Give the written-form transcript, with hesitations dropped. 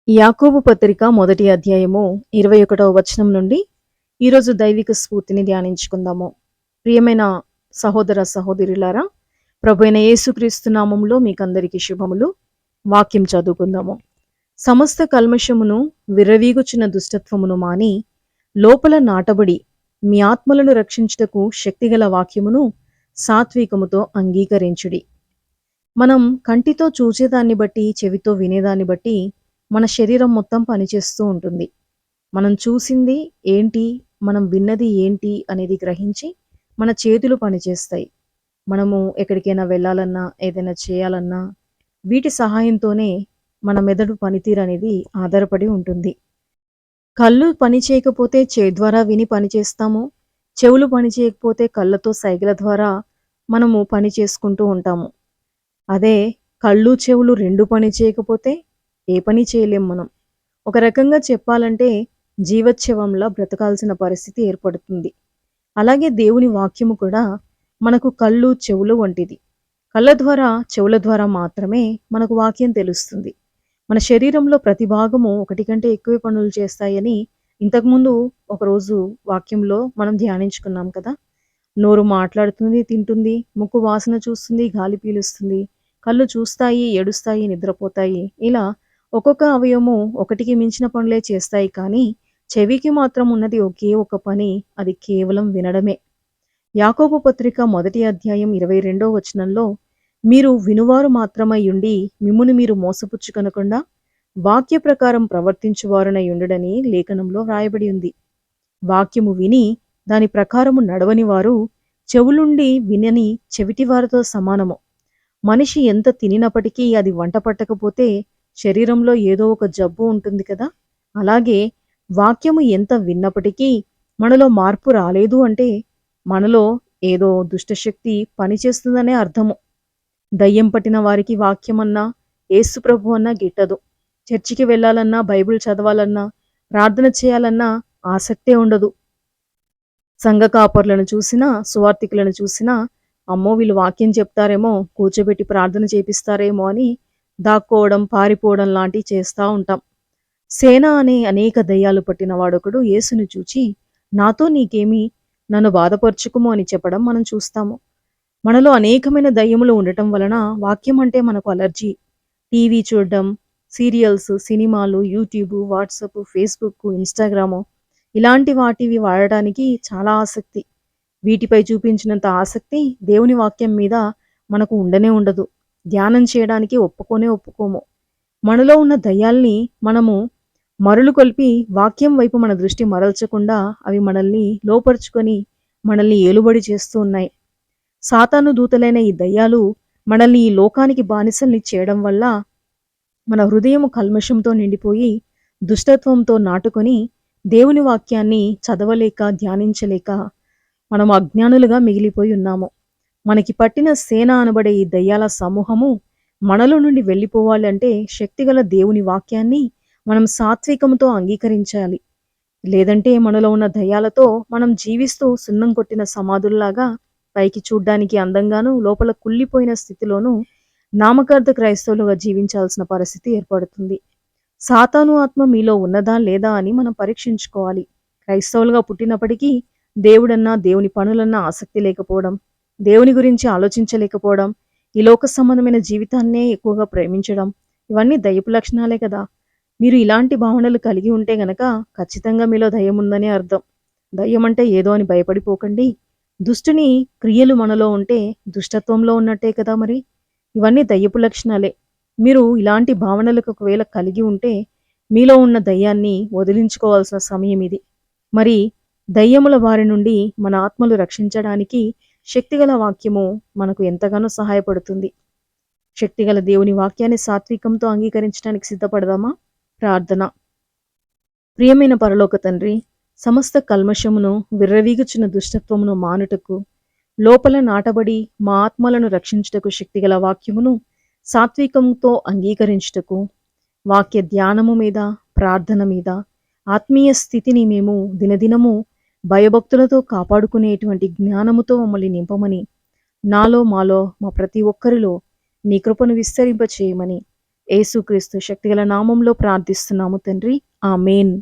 యాకోబు పత్రిక మొదటి అధ్యాయము 21వ వచనం నుండి ఈరోజు దైవిక స్ఫూర్తిని ధ్యానించుకుందాము. ప్రియమైన సహోదర సహోదరులారా, ప్రభువైన యేసుక్రీస్తు నామములో మీకందరికీ శుభములు. వాక్యం చదువుకుందాము. సమస్త కల్మషమును విర్రవీగుచున్న దుష్టత్వమును మాని లోపల నాటబడి మీ ఆత్మలను రక్షించుటకు శక్తిగల వాక్యమును సాత్వికముతో అంగీకరించుడి. మనం కంటితో చూచేదాన్ని బట్టి, చెవితో వినేదాన్ని బట్టి మన శరీరం మొత్తం పనిచేస్తూ ఉంటుంది. మనం చూసింది ఏంటి, మనం విన్నది ఏంటి అనేది గ్రహించి మన చేతులు పనిచేస్తాయి. మనము ఎక్కడికైనా వెళ్ళాలన్నా, ఏదైనా చేయాలన్నా వీటి సహాయంతోనే మన మెదడు పనితీరు అనేది ఆధారపడి ఉంటుంది. కళ్ళు పని చేయకపోతే చేయి ద్వారా విని పని చేస్తాము. చెవులు పని చేయకపోతే కళ్ళతో సైగల ద్వారా మనము పని చేసుకుంటూ ఉంటాము. అదే కళ్ళు, చెవులు 2 పని చేయకపోతే ఏ పని చేయలేం మనం. ఒక రకంగా చెప్పాలంటే జీవచ్ఛవంలా బ్రతకాల్సిన పరిస్థితి ఏర్పడుతుంది. అలాగే దేవుని వాక్యము కూడా మనకు కళ్ళు, చెవులు వంటిది. కళ్ళ ద్వారా, చెవుల ద్వారా మాత్రమే మనకు వాక్యం తెలుస్తుంది. మన శరీరంలో ప్రతి భాగము ఒకటి కంటే ఎక్కువే పనులు చేస్తాయని ఇంతకుముందు ఒకరోజు వాక్యంలో మనం ధ్యానించుకున్నాం కదా. నోరు మాట్లాడుతుంది, తింటుంది, ముక్కు వాసన చూస్తుంది, గాలి పీలుస్తుంది, కళ్ళు చూస్తాయి, ఏడుస్తాయి, నిద్రపోతాయి. ఇలా ఒక్కొక్క అవయవము ఒకటికి మించిన పనులే చేస్తాయి. కానీ చెవికి మాత్రం ఉన్నది ఒకే ఒక పని, అది కేవలం వినడమే. యాకోబు పత్రిక మొదటి అధ్యాయం 22వ వచనంలో, మీరు వినువారు మాత్రమై ఉండి మిమ్మును మీరు మోసపుచ్చుకొనకుండా వాక్య ప్రకారం ప్రవర్తించువారునై ఉండుడని లేఖనంలో వ్రాయబడి ఉంది. వాక్యము విని దాని ప్రకారము నడవని వారు చెవులుండి వినని చెవిటివారితో సమానము. మనిషి ఎంత తినినప్పటికీ అది వంట పట్టకపోతే శరీరంలో ఏదో ఒక జబ్బు ఉంటుంది కదా. అలాగే వాక్యము ఎంత విన్నప్పటికీ మనలో మార్పు రాలేదు అంటే మనలో ఏదో దుష్టశక్తి పనిచేస్తుందనే అర్థము. దయ్యం పట్టిన వారికి వాక్యమన్నా, యేసు ప్రభు అన్నా గిట్టదు. చర్చికి వెళ్ళాలన్నా, బైబిల్ చదవాలన్నా, ప్రార్థన చేయాలన్నా ఆసక్తే ఉండదు. సంఘ కాపర్లను చూసినా, సువార్థికులను చూసినా, అమ్మో వీళ్ళు వాక్యం చెప్తారేమో, కూర్చోబెట్టి ప్రార్థన చేపిస్తారేమో అని దాక్కోవడం, పారిపోవడం లాంటివి చేస్తూ ఉంటాం. సేన అనే అనేక దయ్యాలు పట్టిన వాడొకడు యేసుని చూచి, నాతో నీకేమి, నన్ను బాధపరచుకుము అని చెప్పడం మనం చూస్తాము. మనలో అనేకమైన దయ్యములు ఉండటం వలన వాక్యం అంటే మనకు అలర్జీ. టీవీ చూడడం, సీరియల్స్, సినిమాలు, యూట్యూబ్, వాట్సాప్, ఫేస్బుక్, ఇన్స్టాగ్రాము ఇలాంటి వాటివి వాడడానికి చాలా ఆసక్తి. వీటిపై చూపించినంత ఆసక్తి దేవుని వాక్యం మీద మనకు ఉండనే ఉండదు. ధ్యానం చేయడానికి ఒప్పుకోము. మనలో ఉన్న దయ్యాల్ని మనము మరులు కొల్పి వాక్యం వైపు మన దృష్టి మరల్చకుండా అవి మనల్ని లోపరుచుకొని మనల్ని ఏలుబడి చేస్తూ ఉన్నాయి. సాతాను దూతలైన ఈ దయ్యాలు మనల్ని ఈ లోకానికి బానిసల్ని చేయడం వల్ల మన హృదయము కల్మషంతో నిండిపోయి దుష్టత్వంతో నాటుకొని దేవుని వాక్యాన్ని చదవలేక, ధ్యానించలేక మనం అజ్ఞానులుగా మిగిలిపోయి ఉన్నాము. మనకి పట్టిన సేన అనబడే ఈ దయ్యాల సమూహము మనలో నుండి వెళ్ళిపోవాలంటే శక్తిగల దేవుని వాక్యాన్ని మనం సాత్వికంతో అంగీకరించాలి. లేదంటే మనలో ఉన్న దయ్యాలతో మనం జీవిస్తూ సున్నం కొట్టిన సమాధుల్లాగా పైకి చూడ్డానికి అందంగాను, లోపల కుళ్ళిపోయిన స్థితిలోనూ నామకార్థ క్రైస్తవులుగా జీవించాల్సిన పరిస్థితి ఏర్పడుతుంది. సాతాను ఆత్మ మీలో ఉన్నదా లేదా అని మనం పరీక్షించుకోవాలి. క్రైస్తవులుగా పుట్టినప్పటికీ దేవుడన్నా, దేవుని పనులన్నా ఆసక్తి లేకపోవడం, దేవుని గురించి ఆలోచించలేకపోవడం, ఈ లోక సంబంధమైన జీవితాన్నే ఎక్కువగా ప్రేమించడం, ఇవన్నీ దయ్యపు లక్షణాలే కదా. మీరు ఇలాంటి భావనలు కలిగి ఉంటే గనక ఖచ్చితంగా మీలో దయ్యం ఉందనే అర్థం. దయ్యం అంటే ఏదో అని భయపడిపోకండి. దుష్టుని క్రియలు మనలో ఉంటే దుష్టత్వంలో ఉన్నట్టే కదా మరి. ఇవన్నీ దయ్యపు లక్షణాలే. మీరు ఇలాంటి భావనలకు ఒకవేళ కలిగి ఉంటే మీలో ఉన్న దయ్యాన్ని వదిలించుకోవాల్సిన సమయం ఇది. మరి దయ్యముల బారి నుండి మన ఆత్మలు రక్షించడానికి శక్తిగల వాక్యము మనకు ఎంతగానో సహాయపడుతుంది. శక్తిగల దేవుని వాక్యాన్ని సాత్వికంతో అంగీకరించడానికి సిద్ధపడదామా? ప్రార్థన. ప్రియమైన పరలోక తండ్రి, సమస్త కల్మషమును, విర్రవీగుచున్న దుష్టత్వమును మానుటకు, లోపల నాటబడి మా ఆత్మలను రక్షించుటకు శక్తిగల వాక్యమును సాత్వికంతో అంగీకరించుటకు, వాక్య ధ్యానము మీద, ప్రార్థన మీద, ఆత్మీయ స్థితిని మేము దినదినము భయభక్తులతో కాపాడుకునేటువంటి జ్ఞానముతో మమ్మల్ని నింపమని, నాలో మాలో మా ప్రతి ఒక్కరిలో నీ కృపను విస్తరింపచేయమని యేసుక్రీస్తు శక్తిగల నామంలో ప్రార్థిస్తున్నాము తండ్రి. ఆమేన్.